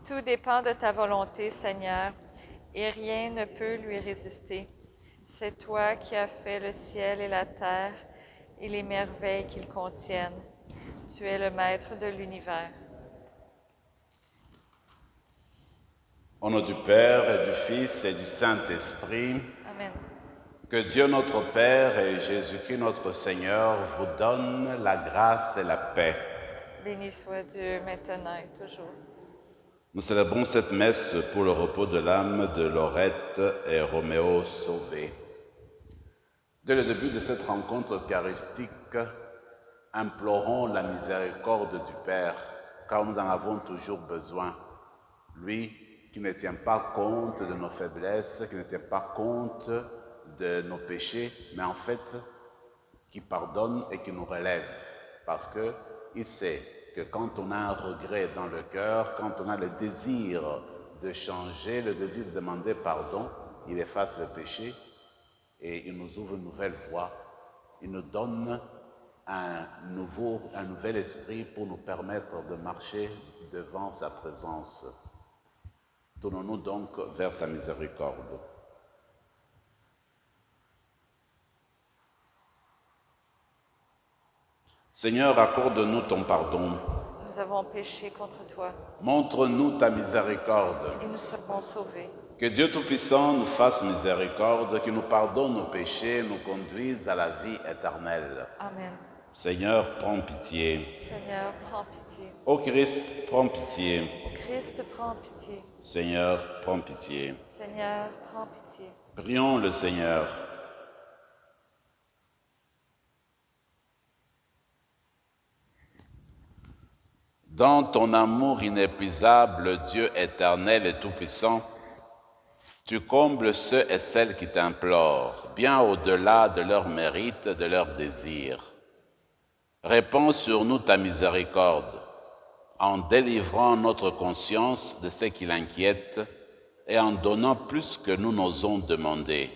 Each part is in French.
Tout dépend de ta volonté, Seigneur, et rien ne peut lui résister. C'est toi qui as fait le ciel et la terre et les merveilles qu'ils contiennent. Tu es le maître de l'univers. Au nom du Père et du Fils et du Saint-Esprit, Amen. que Dieu notre Père et Jésus-Christ notre Seigneur vous donnent la grâce et la paix. Béni soit Dieu maintenant et toujours. Nous célébrons cette messe pour le repos de l'âme de Laurette et Roméo sauvés. Dès le début de cette rencontre eucharistique, implorons la miséricorde du Père, car nous en avons toujours besoin. Lui qui ne tient pas compte de nos faiblesses, qui ne tient pas compte de nos péchés, mais en fait, qui pardonne et qui nous relève. Parce qu'il sait que quand on a un regret dans le cœur, quand on a le désir de changer, le désir de demander pardon, il efface le péché et il nous ouvre une nouvelle voie. Il nous donne un nouvel esprit pour nous permettre de marcher devant sa présence. Tournons-nous donc vers sa miséricorde. Seigneur, accorde-nous ton pardon. Nous avons péché contre toi Montre-nous ta miséricorde. et nous serons sauvés. Que Dieu Tout-Puissant nous fasse miséricorde, qu'il nous pardonne nos péchés, nous conduise à la vie éternelle. Amen. Seigneur, prends pitié. Seigneur, prends pitié. Ô Christ, prends pitié. Christ, prends pitié. Seigneur, prends pitié. Seigneur, prends pitié. Prions le Seigneur. Dans ton amour inépuisable, Dieu éternel et tout-puissant, tu combles ceux et celles qui t'implorent, bien au-delà de leurs mérites, de leurs désirs. Répands sur nous ta miséricorde, en délivrant notre conscience de ce qui l'inquiète et en donnant plus que nous n'osons demander.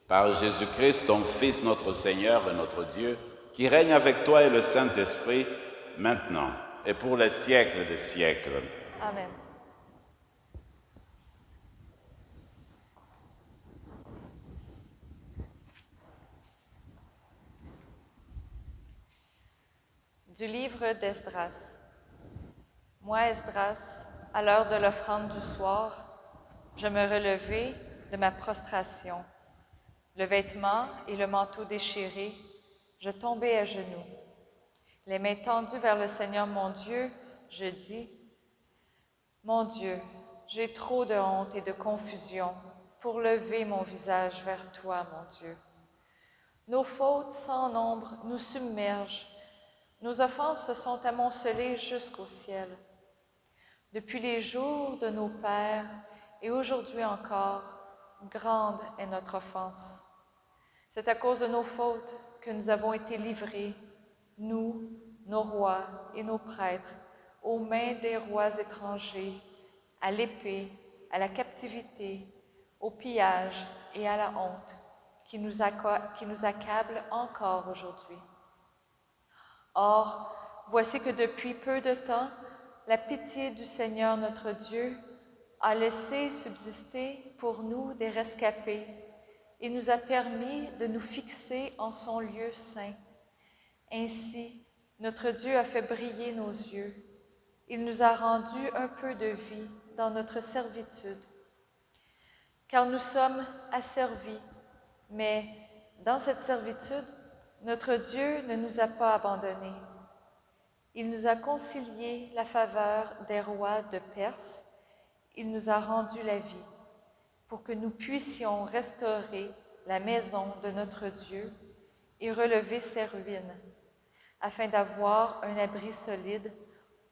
Par Jésus-Christ, ton Fils, notre Seigneur et notre Dieu, qui règne avec toi et le Saint-Esprit, maintenant et pour les siècles des siècles. Amen. Du livre d'Esdras. Moi, Esdras, à l'heure de l'offrande du soir, je me relevai de ma prostration. Le vêtement et le manteau déchirés, je tombai à genoux. Les mains tendues vers le Seigneur mon Dieu, je dis, mon Dieu, j'ai trop de honte et de confusion pour lever mon visage vers toi, mon Dieu. Nos fautes sans nombre nous submergent. Nos offenses se sont amoncelées jusqu'au ciel. Depuis les jours de nos pères et aujourd'hui encore, grande est notre offense. C'est à cause de nos fautes que nous avons été livrés, nous, nos rois et nos prêtres, aux mains des rois étrangers, à l'épée, à la captivité, au pillage et à la honte qui nous accable encore aujourd'hui. Or, voici que depuis peu de temps, la pitié du Seigneur notre Dieu a laissé subsister pour nous des rescapés et nous a permis de nous fixer en son lieu saint. Ainsi, notre Dieu a fait briller nos yeux. Il nous a rendu un peu de vie dans notre servitude. Car nous sommes asservis, mais dans cette servitude, notre Dieu ne nous a pas abandonnés. Il nous a concilié la faveur des rois de Perse. Il nous a rendu la vie pour que nous puissions restaurer la maison de notre Dieu et relever ses ruines, afin d'avoir un abri solide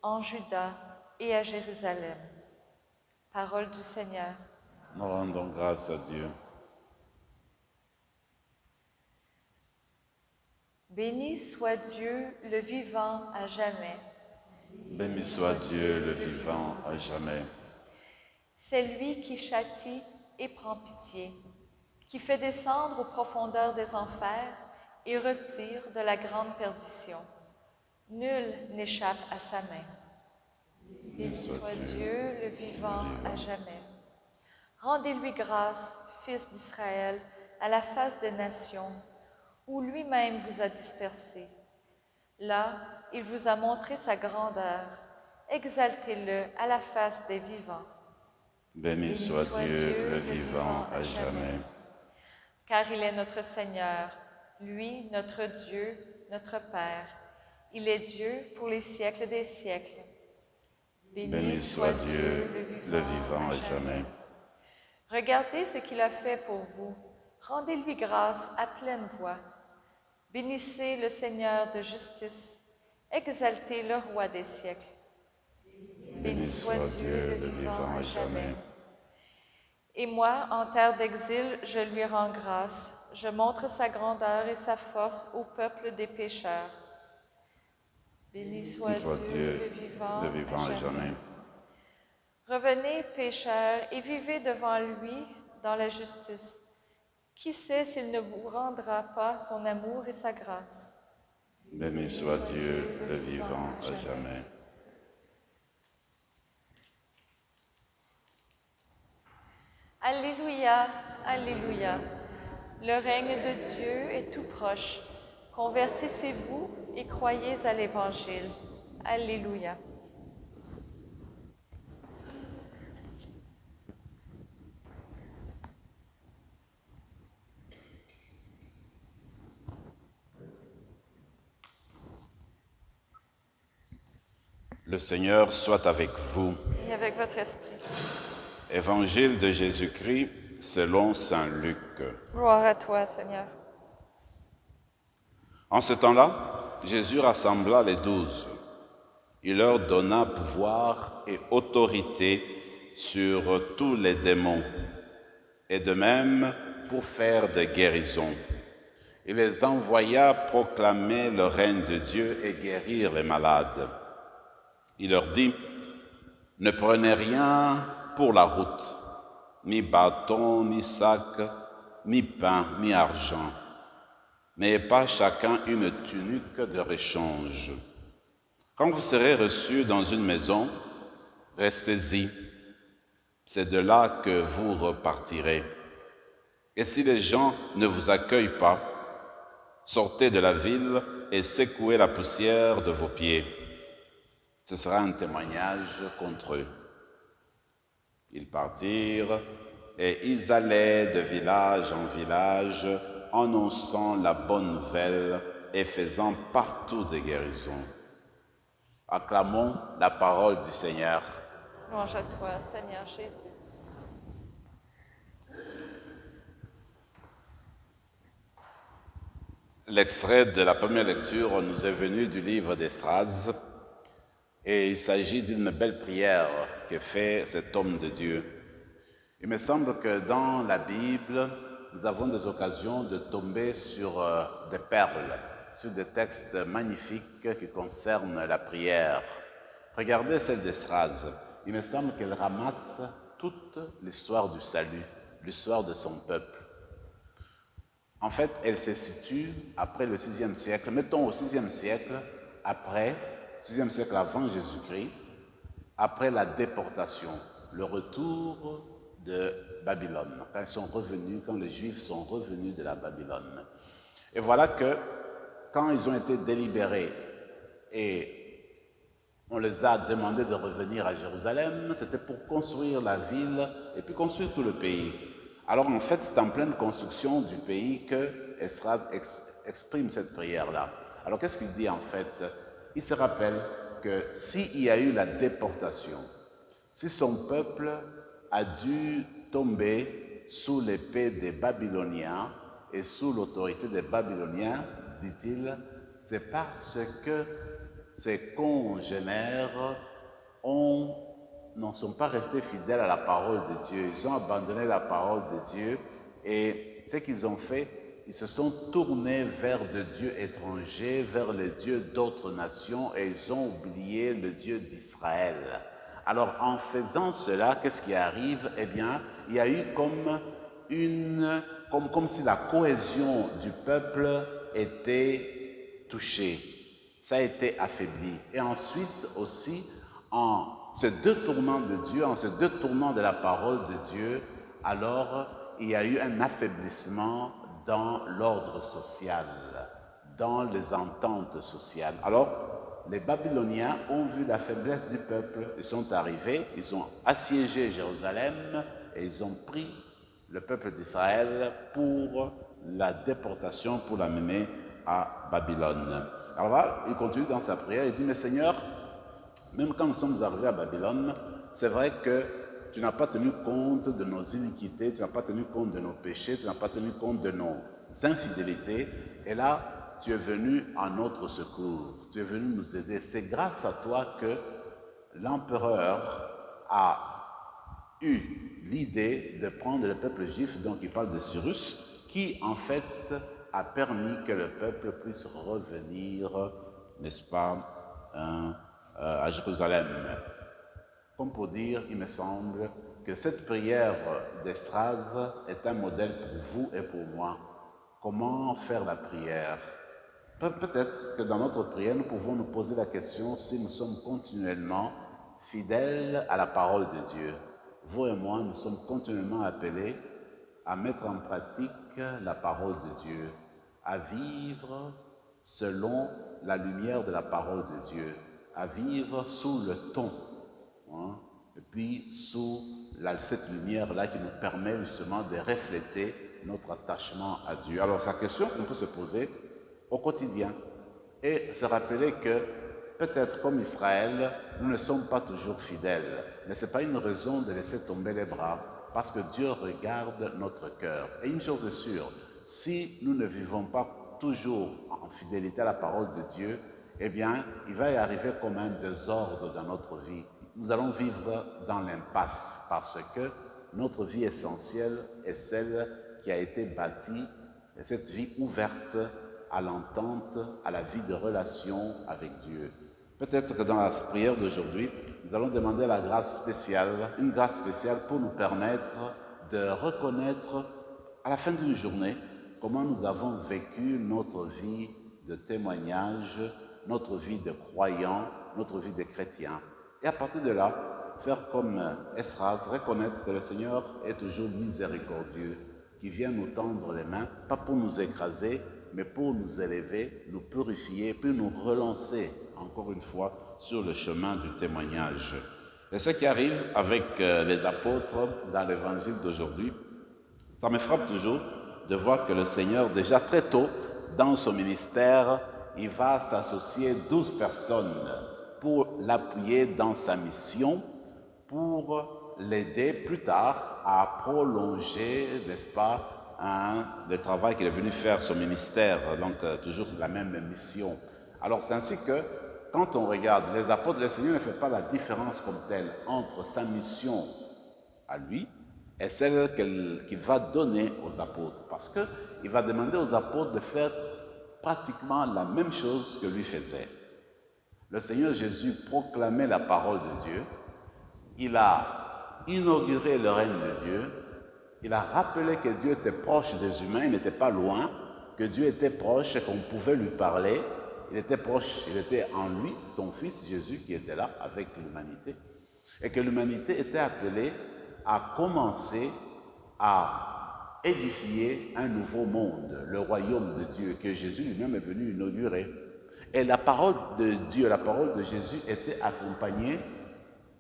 en Juda et à Jérusalem. Parole du Seigneur. Nous rendons grâce à Dieu. Béni soit Dieu, le vivant à jamais. Béni soit Dieu, le vivant à jamais. C'est lui qui châtie et prend pitié, qui fait descendre aux profondeurs des enfers et retire de la grande perdition. Nul n'échappe à sa main. Béni soit Dieu, le vivant à jamais. Rendez-lui grâce, Fils d'Israël, à la face des nations, où lui-même vous a dispersés. Là, il vous a montré sa grandeur. Exaltez-le à la face des vivants. Béni soit Dieu, le vivant à jamais. Car il est notre Seigneur, lui, notre Dieu, notre Père. Il est Dieu pour les siècles des siècles. Béni soit Dieu, le vivant à jamais. Regardez ce qu'il a fait pour vous. Rendez-lui grâce à pleine voix. Bénissez le Seigneur de justice. Exaltez le Roi des siècles. Béni soit Dieu, le vivant à jamais. Et moi, en terre d'exil, je lui rends grâce. Je montre sa grandeur et sa force au peuple des pécheurs. Béni soit Dieu, le vivant à jamais. Revenez, pécheurs, et vivez devant lui dans la justice. Qui sait s'il ne vous rendra pas son amour et sa grâce? Béni soit Dieu, le vivant à jamais. Alléluia, Alléluia. Le règne de Dieu est tout proche. Convertissez-vous et croyez à l'Évangile. Alléluia. Le Seigneur soit avec vous. Et avec votre esprit. Évangile de Jésus-Christ selon saint Luc. Gloire à toi, Seigneur. En ce temps-là, Jésus rassembla les 12. Il leur donna pouvoir et autorité sur tous les démons, et de même pour faire des guérisons. Il les envoya proclamer le règne de Dieu et guérir les malades. Il leur dit, « Ne prenez rien pour la route, ni bâton, ni sac, ni pain, ni argent. N'ayez pas chacun une tunique de rechange. Quand vous serez reçus dans une maison, restez-y. C'est de là que vous repartirez. Et si les gens ne vous accueillent pas, sortez de la ville et secouez la poussière de vos pieds. Ce sera un témoignage contre eux. » Ils partirent et ils allaient de village en village, annonçant la bonne nouvelle et faisant partout des guérisons. Acclamons la parole du Seigneur. Louange à toi, Seigneur Jésus. L'extrait de la première lecture nous est venu du livre d'Esdras et il s'agit d'une belle prière que fait cet homme de Dieu. Il me semble que dans la Bible, nous avons des occasions de tomber sur des perles, sur des textes magnifiques qui concernent la prière. Regardez celle d'Esdras. Il me semble qu'elle ramasse toute l'histoire du salut, l'histoire de son peuple. En fait, elle se situe après le 6e siècle, mettons au 6e siècle, après, 6e siècle avant Jésus-Christ, après la déportation, le retour de Babylone, quand ils sont revenus, quand les Juifs sont revenus de la Babylone. Et voilà que, quand ils ont été délibérés et on les a demandé de revenir à Jérusalem, c'était pour construire la ville et puis construire tout le pays. Alors en fait, c'est en pleine construction du pays que Esdras exprime cette prière-là. Alors qu'est-ce qu'il dit en fait? Il se rappelle que s'il y a eu la déportation, si son peuple a dû tomber sous l'épée des Babyloniens et sous l'autorité des Babyloniens, dit-il, c'est parce que ses congénères n'en sont pas restés fidèles à la parole de Dieu. Ils ont abandonné la parole de Dieu et ce qu'ils ont fait, ils se sont tournés vers des dieux étrangers, vers les dieux d'autres nations et ils ont oublié le Dieu d'Israël. Alors en faisant cela, qu'est-ce qui arrive? Eh bien, il y a eu comme si la cohésion du peuple était touchée. Ça a été affaibli. Et ensuite aussi, en se détournant de Dieu, en se détournant de la parole de Dieu, alors il y a eu un affaiblissement dans l'ordre social, dans les ententes sociales. Alors, les Babyloniens ont vu la faiblesse du peuple. Ils sont arrivés, ils ont assiégé Jérusalem et ils ont pris le peuple d'Israël pour la déportation, pour l'amener à Babylone. Alors là, il continue dans sa prière, il dit, mais Seigneur, même quand nous sommes arrivés à Babylone, c'est vrai que tu n'as pas tenu compte de nos iniquités, tu n'as pas tenu compte de nos péchés, tu n'as pas tenu compte de nos infidélités. Et là, tu es venu à notre secours, tu es venu nous aider. C'est grâce à toi que l'empereur a eu l'idée de prendre le peuple juif, donc il parle de Cyrus, qui en fait a permis que le peuple puisse revenir, n'est-ce pas, à Jérusalem. Comme pour dire, il me semble que cette prière d'Esdras est un modèle pour vous et pour moi. Comment faire la prière? Peut-être que dans notre prière, nous pouvons nous poser la question si nous sommes continuellement fidèles à la parole de Dieu. Vous et moi, nous sommes continuellement appelés à mettre en pratique la parole de Dieu, à vivre selon la lumière de la parole de Dieu, à vivre sous le ton, et puis sous cette lumière-là qui nous permet justement de refléter notre attachement à Dieu. Alors, c'est la question qu'on peut se poser au quotidien et se rappeler que peut-être comme Israël, nous ne sommes pas toujours fidèles, mais ce n'est pas une raison de laisser tomber les bras parce que Dieu regarde notre cœur. Et une chose est sûre, si nous ne vivons pas toujours en fidélité à la parole de Dieu, eh bien, il va y arriver comme un désordre dans notre vie. Nous allons vivre dans l'impasse parce que notre vie essentielle est celle qui a été bâtie, et cette vie ouverte à l'entente, à la vie de relation avec Dieu. Peut-être que dans la prière d'aujourd'hui, nous allons demander la grâce spéciale, une grâce spéciale pour nous permettre de reconnaître à la fin d'une journée comment nous avons vécu notre vie de témoignage, notre vie de croyants, notre vie de chrétiens. Et à partir de là, faire comme Esdras, reconnaître que le Seigneur est toujours miséricordieux, qui vient nous tendre les mains, pas pour nous écraser, mais pour nous élever, nous purifier, puis nous relancer, encore une fois, sur le chemin du témoignage. Et ce qui arrive avec les apôtres dans l'évangile d'aujourd'hui, ça me frappe toujours de voir que le Seigneur, déjà très tôt, dans son ministère, il va s'associer 12 personnes pour l'appuyer dans sa mission, pour l'aider plus tard à prolonger, n'est-ce pas, le travail qu'il est venu faire, son ministère. Donc, toujours c'est la même mission. Alors, c'est ainsi que, quand on regarde les apôtres, le Seigneur ne fait pas la différence comme telle entre sa mission à lui et celle qu'il va donner aux apôtres. Parce qu'il va demander aux apôtres de faire pratiquement la même chose que lui faisait. Le Seigneur Jésus proclamait la parole de Dieu. Il a inauguré le règne de Dieu. Il a rappelé que Dieu était proche des humains, il n'était pas loin, que Dieu était proche et qu'on pouvait lui parler. Il était proche, il était en lui, son Fils Jésus qui était là avec l'humanité. Et que l'humanité était appelée à commencer à édifier un nouveau monde, le royaume de Dieu, que Jésus lui-même est venu inaugurer. Et la parole de Dieu, la parole de Jésus était accompagnée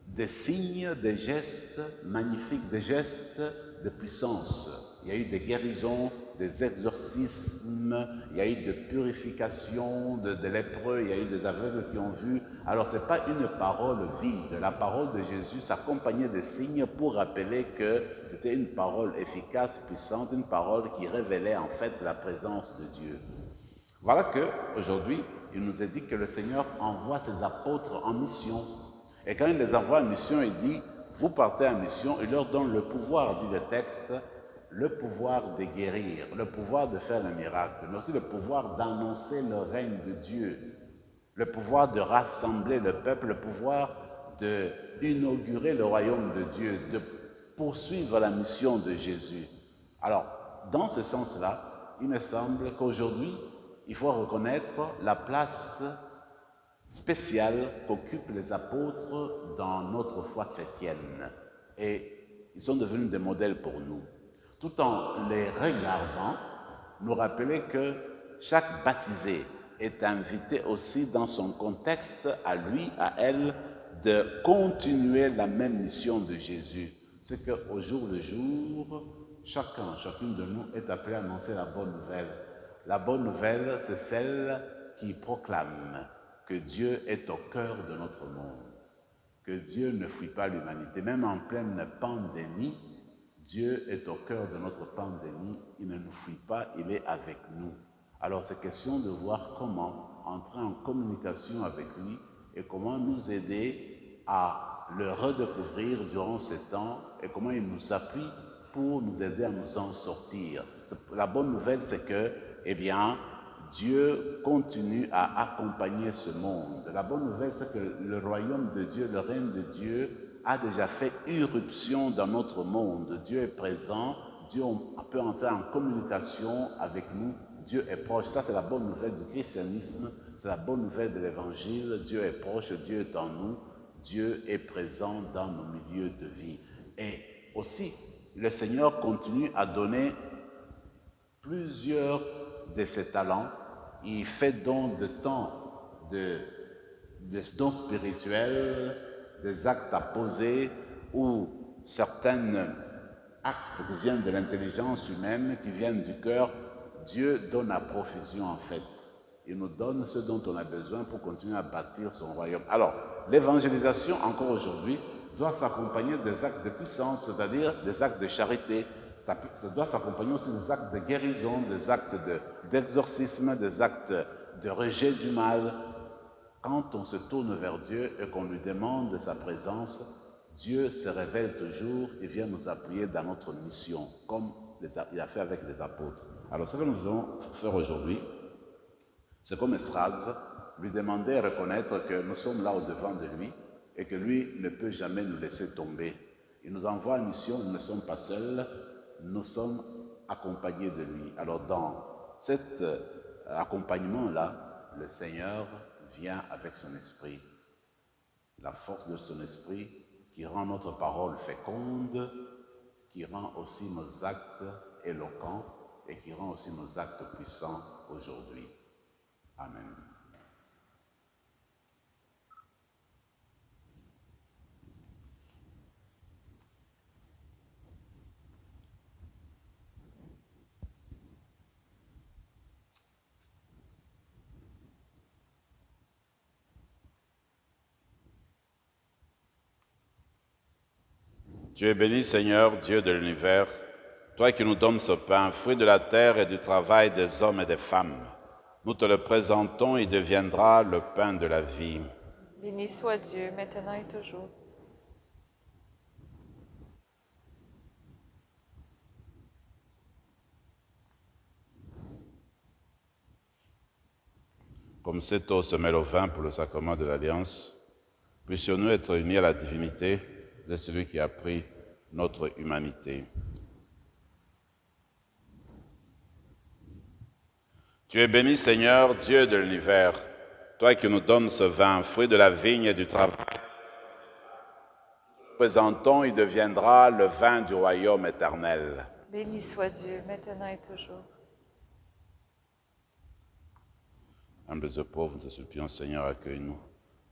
des signes, des gestes magnifiques, des gestes de puissance. Il y a eu des guérisons, des exorcismes, il y a eu de purification de lépreux, il y a eu des aveugles qui ont vu. Alors, ce n'est pas une parole vide. La parole de Jésus s'accompagnait des signes pour rappeler que c'était une parole efficace, puissante, une parole qui révélait en fait la présence de Dieu. Voilà qu'aujourd'hui, il nous est dit que le Seigneur envoie ses apôtres en mission. Et quand il les envoie en mission, il dit, vous partez en mission, il leur donne le pouvoir, dit le texte, le pouvoir de guérir, le pouvoir de faire le miracle, mais aussi le pouvoir d'annoncer le règne de Dieu, le pouvoir de rassembler le peuple, le pouvoir d'inaugurer le royaume de Dieu, de poursuivre la mission de Jésus. Alors, dans ce sens-là, il me semble qu'aujourd'hui, il faut reconnaître la place spécial qu'occupent les apôtres dans notre foi chrétienne. Et ils sont devenus des modèles pour nous. Tout en les regardant, nous rappeler que chaque baptisé est invité aussi dans son contexte, à lui, à elle, de continuer la même mission de Jésus. C'est qu'au jour le jour, chacune de nous est appelé à annoncer la bonne nouvelle. La bonne nouvelle, c'est celle qui proclame que Dieu est au cœur de notre monde, que Dieu ne fuit pas l'humanité. Même en pleine pandémie, Dieu est au cœur de notre pandémie, il ne nous fuit pas, il est avec nous. Alors c'est question de voir comment entrer en communication avec lui et comment nous aider à le redécouvrir durant ces temps et comment il nous appuie pour nous aider à nous en sortir. La bonne nouvelle, c'est que, Dieu continue à accompagner ce monde. La bonne nouvelle, c'est que le royaume de Dieu, le règne de Dieu a déjà fait irruption dans notre monde. Dieu est présent, Dieu peut entrer en communication avec nous, Dieu est proche. Ça, c'est la bonne nouvelle du christianisme, c'est la bonne nouvelle de l'évangile. Dieu est proche, Dieu est en nous, Dieu est présent dans nos milieux de vie. Et aussi, le Seigneur continue à donner plusieurs de ses talents. Il fait don de temps, des dons spirituels, des actes à poser ou certains actes qui viennent de l'intelligence humaine, qui viennent du cœur. Dieu donne à profusion en fait. Il nous donne ce dont on a besoin pour continuer à bâtir son royaume. Alors, l'évangélisation, encore aujourd'hui, doit s'accompagner des actes de puissance, c'est-à-dire des actes de charité. Ça doit s'accompagner aussi des actes de guérison, des actes d'exorcisme, des actes de rejet du mal. Quand on se tourne vers Dieu et qu'on lui demande sa présence, Dieu se révèle toujours et vient nous appuyer dans notre mission, comme il a fait avec les apôtres. Alors, ce que nous allons faire aujourd'hui, c'est comme Esdras, lui demander et reconnaître que nous sommes là au-devant de lui et que lui ne peut jamais nous laisser tomber. Il nous envoie en mission, nous ne sommes pas seuls, nous sommes accompagnés de lui. Alors, dans cet accompagnement-là, le Seigneur vient avec son esprit, la force de son esprit qui rend notre parole féconde, qui rend aussi nos actes éloquents et qui rend aussi nos actes puissants aujourd'hui. Amen. Dieu est béni, Seigneur, Dieu de l'univers, toi qui nous donnes ce pain, fruit de la terre et du travail des hommes et des femmes. Nous te le présentons, il deviendra le pain de la vie. Béni soit Dieu, maintenant et toujours. Comme cette eau se mêle au vin pour le sacrement de l'Alliance, puissions-nous être unis à la divinité de celui qui a pris notre humanité. Tu es béni, Seigneur, Dieu de l'univers, toi qui nous donnes ce vin, fruit de la vigne et du travail. Nous le présentons, il deviendra le vin du royaume éternel. Béni soit Dieu, maintenant et toujours. Humbles et pauvres, nous te supplions, Seigneur, accueille-nous,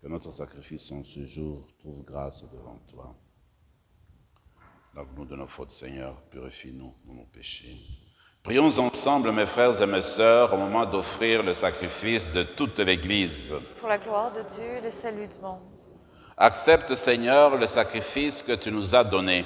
que notre sacrifice en ce jour trouve grâce devant toi. Lave-nous de nos fautes, Seigneur, purifie-nous de nos péchés. Prions ensemble, mes frères et mes sœurs, au moment d'offrir le sacrifice de toute l'Église. Pour la gloire de Dieu et le salut du monde. Accepte, Seigneur, le sacrifice que tu nous as donné.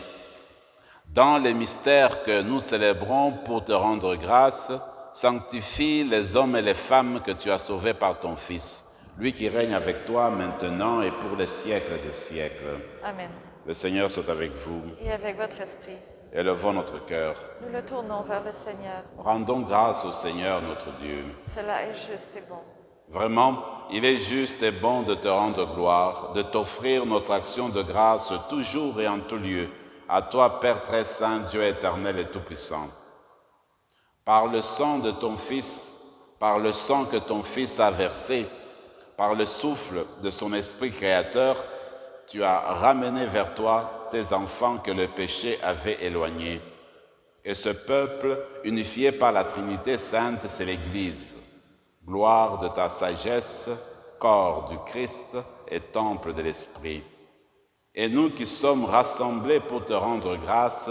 Dans les mystères que nous célébrons pour te rendre grâce, sanctifie les hommes et les femmes que tu as sauvés par ton Fils, lui qui règne avec toi maintenant et pour les siècles des siècles. Amen. Le Seigneur soit avec vous. Et avec votre esprit. Élevons notre cœur. Nous le tournons vers le Seigneur. Rendons grâce au Seigneur notre Dieu. Cela est juste et bon. Vraiment, il est juste et bon de te rendre gloire, de t'offrir notre action de grâce toujours et en tout lieu, à toi, Père très saint, Dieu éternel et tout-puissant. Par le sang de ton Fils, par le sang que ton Fils a versé, Par le souffle de son esprit créateur, tu as ramené vers toi tes enfants que le péché avait éloignés. Et ce peuple, unifié par la Trinité sainte, c'est l'Église. Gloire de ta sagesse, corps du Christ et temple de l'Esprit. Et nous qui sommes rassemblés pour te rendre grâce,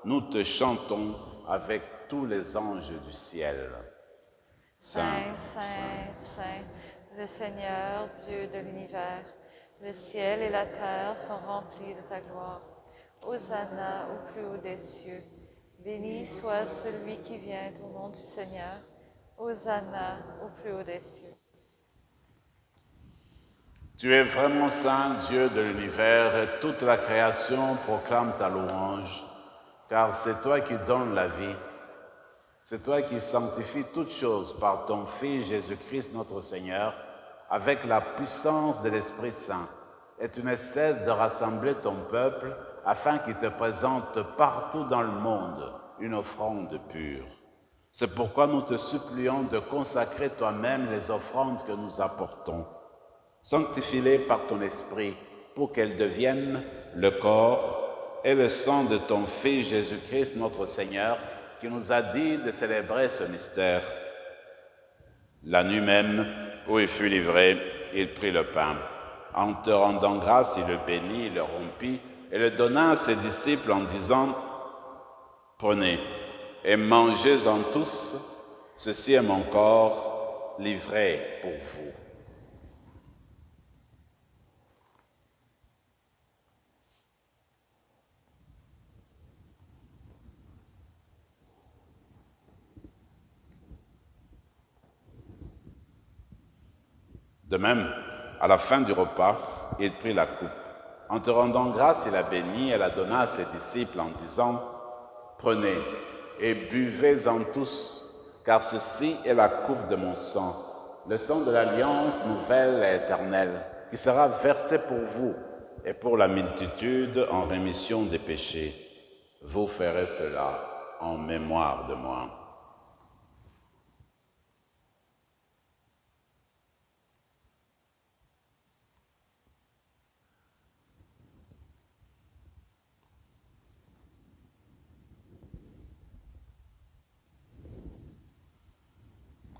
nous te chantons avec tous les anges du ciel. Saint, Saint, Saint, le Seigneur, Dieu de l'univers, le ciel et la terre sont remplis de ta gloire. Hosanna au plus haut des cieux. Béni soit celui qui vient au nom du Seigneur. Hosanna au plus haut des cieux. Tu es vraiment saint, Dieu de l'univers, et toute la création proclame ta louange, car c'est toi qui donnes la vie. C'est toi qui sanctifies toutes choses par ton Fils Jésus-Christ notre Seigneur, avec la puissance de l'Esprit Saint. Et tu ne cesses de rassembler ton peuple afin qu'il te présente partout dans le monde une offrande pure. C'est pourquoi nous te supplions de consacrer toi-même les offrandes que nous apportons. Sanctifie-les par ton Esprit pour qu'elles deviennent le corps et le sang de ton Fils Jésus-Christ notre Seigneur, qui nous a dit de célébrer ce mystère. La nuit même où il fut livré, il prit le pain. En te rendant grâce, il le bénit, il le rompit et le donna à ses disciples en disant « Prenez et mangez-en tous, ceci est mon corps livré pour vous. » De même, à la fin du repas, il prit la coupe. En te rendant grâce, il la bénit et la donna à ses disciples en disant « Prenez et buvez-en tous, car ceci est la coupe de mon sang, le sang de l'alliance nouvelle et éternelle, qui sera versé pour vous et pour la multitude en rémission des péchés. Vous ferez cela en mémoire de moi. »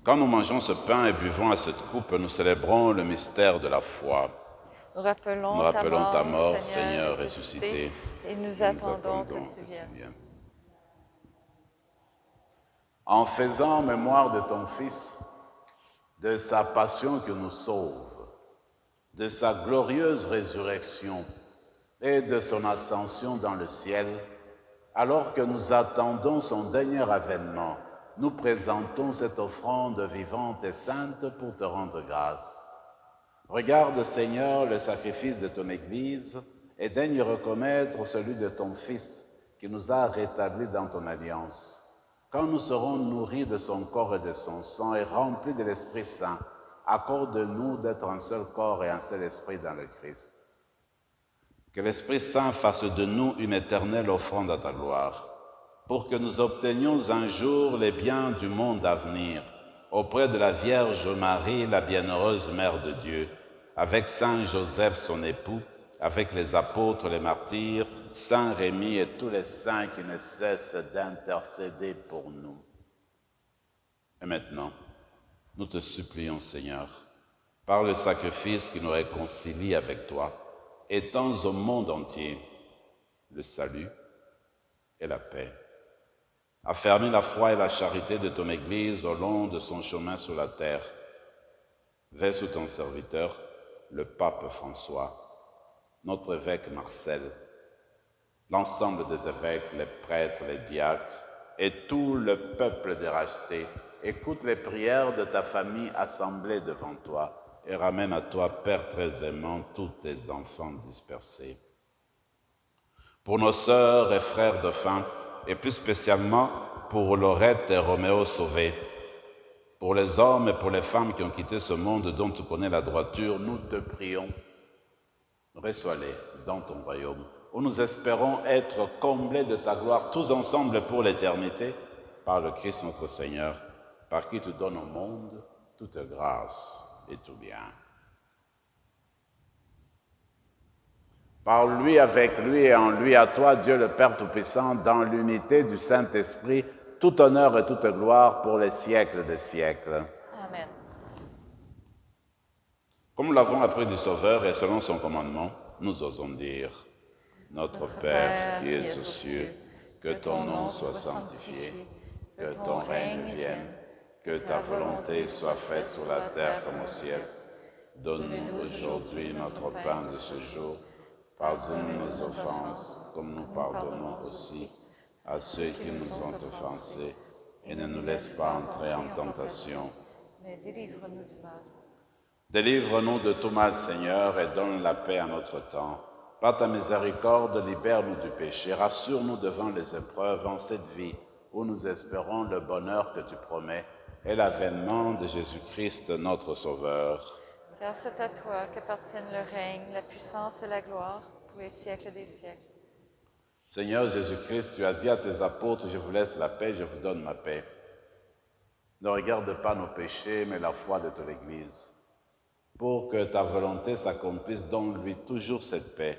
Quand nous mangeons ce pain et buvons à cette coupe, nous célébrons le mystère de la foi. Nous rappelons ta mort, Seigneur ressuscité, et nous attendons que tu viennes. En faisant mémoire de ton Fils, de sa passion qui nous sauve, de sa glorieuse résurrection et de son ascension dans le ciel, alors que nous attendons son dernier avènement, nous présentons cette offrande vivante et sainte pour te rendre grâce. Regarde, Seigneur, le sacrifice de ton Église et daigne reconnaître celui de ton Fils qui nous a rétablis dans ton alliance. Quand nous serons nourris de son corps et de son sang et remplis de l'Esprit Saint, accorde-nous d'être un seul corps et un seul esprit dans le Christ. Que l'Esprit Saint fasse de nous une éternelle offrande à ta gloire, pour que nous obtenions un jour les biens du monde à venir, auprès de la Vierge Marie, la bienheureuse Mère de Dieu, avec Saint Joseph, son époux, avec les apôtres, les martyrs, Saint Rémy et tous les saints qui ne cessent d'intercéder pour nous. Et maintenant, nous te supplions, Seigneur, par le sacrifice qui nous réconcilie avec toi, étends au monde entier le salut et la paix. Affermis la foi et la charité de ton Église au long de son chemin sur la terre. Veille sur ton serviteur, le pape François, notre évêque Marcel, l'ensemble des évêques, les prêtres, les diacres et tout le peuple des rachetés. Écoute les prières de ta famille assemblée devant toi et ramène à toi, Père très aimant, tous tes enfants dispersés. Pour nos sœurs et frères défunts, et plus spécialement pour Laurette et Roméo sauvés, pour les hommes et pour les femmes qui ont quitté ce monde dont tu connais la droiture, nous te prions, reçois-les dans ton royaume, où nous espérons être comblés de ta gloire, tous ensemble pour l'éternité, par le Christ notre Seigneur, par qui tu donnes au monde toute grâce et tout bien. Par lui, avec lui et en lui, à toi, Dieu le Père Tout-Puissant, dans l'unité du Saint-Esprit, tout honneur et toute gloire pour les siècles des siècles. Amen. Comme nous l'avons appris du Sauveur et selon son commandement, nous osons dire, Notre Père qui es aux cieux, que ton nom soit sanctifié, que ton règne vienne, que ta volonté soit faite sur la terre comme au ciel. Donne-nous aujourd'hui notre pain de ce jour. Pardonne nos offenses, comme nous pardonnons aussi à ceux qui nous ont offensés, et ne nous laisse pas entrer en tentation, mais délivre-nous du mal. Délivre-nous de tout mal, Seigneur, et donne la paix à notre temps. Par ta miséricorde, libère-nous du péché, rassure-nous devant les épreuves en cette vie, où nous espérons le bonheur que tu promets et l'avènement de Jésus-Christ, notre Sauveur. Car c'est à toi qu'appartiennent le règne, la puissance et la gloire pour les siècles des siècles. Seigneur Jésus-Christ, tu as dit à tes apôtres, je vous laisse la paix, je vous donne ma paix. Ne regarde pas nos péchés, mais la foi de ton Église. Pour que ta volonté s'accomplisse, donne-lui toujours cette paix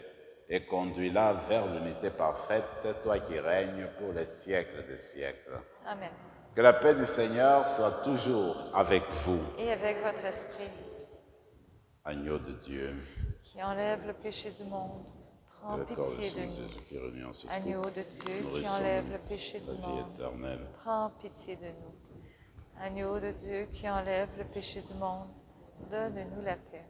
et conduis-la vers l'unité parfaite, toi qui règnes pour les siècles des siècles. Amen. Que la paix du Seigneur soit toujours avec vous. Et avec votre esprit, Agneau de Dieu, qui enlève le péché du monde, prends le corps de pitié de nous. Jésus-Christ réuni en ce Agneau de Dieu, qui nourrissons enlève le péché la du vie monde, éternelle. prends pitié de nous. Agneau de Dieu, qui enlève le péché du monde, donne-nous la paix.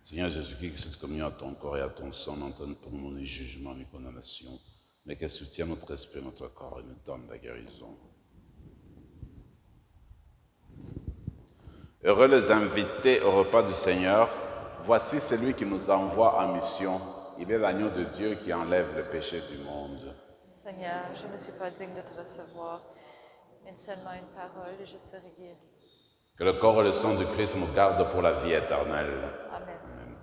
Seigneur Jésus-Christ, que cette communion à ton corps et à ton sang n'entende pour nous ni jugement ni condamnation, mais qu'elle soutienne notre esprit, notre corps et nous donne la guérison. Heureux les invités au repas du Seigneur. Voici celui qui nous envoie en mission. Il est l'agneau de Dieu qui enlève le péché du monde. Seigneur, je ne suis pas digne de te recevoir, mais seulement une parole et je serai guéri. Que le corps et le sang du Christ nous gardent pour la vie éternelle. Amen. Amen.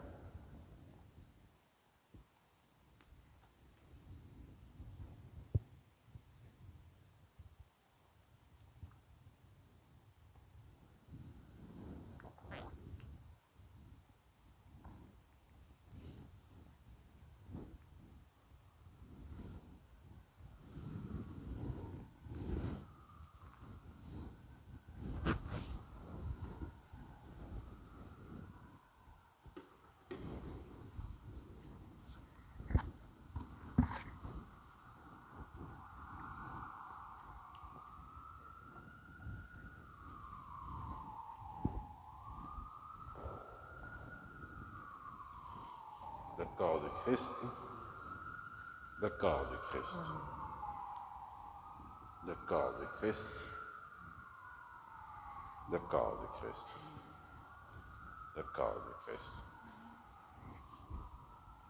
Le corps de Christ. Le corps de Christ. Le corps de Christ. Le corps de Christ. Le corps de Christ.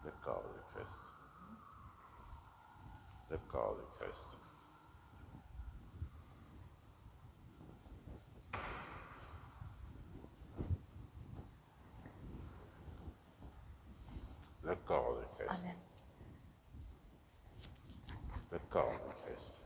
Le corps de Christ. Le corps de Christ. Le corps de Christ. Amen. Le corps de Christ.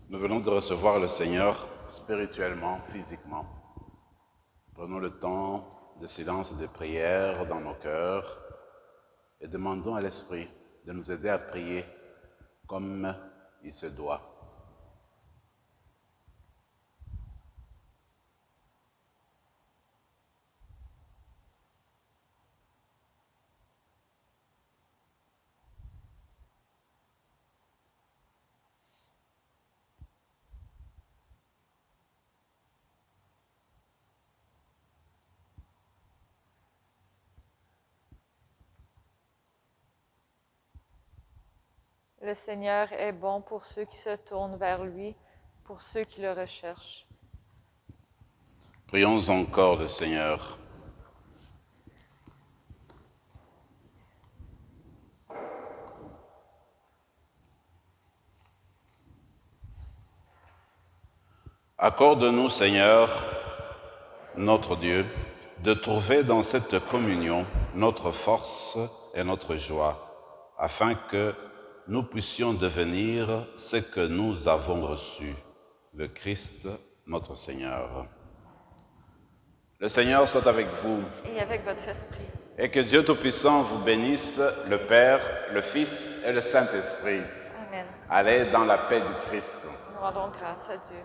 Nous venons de recevoir le Seigneur spirituellement, physiquement. Prenons le temps de silence et de prière dans nos cœurs et demandons à l'Esprit de nous aider à prier comme il se doit. Le Seigneur est bon pour ceux qui se tournent vers lui, pour ceux qui le recherchent. Prions encore le Seigneur. Accorde-nous, Seigneur, notre Dieu, de trouver dans cette communion notre force et notre joie, afin que nous puissions devenir ce que nous avons reçu, le Christ, notre Seigneur. Le Seigneur soit avec vous. Et avec votre esprit. Et que Dieu Tout-Puissant vous bénisse, le Père, le Fils et le Saint-Esprit. Amen. Allez dans la paix du Christ. Nous rendons grâce à Dieu.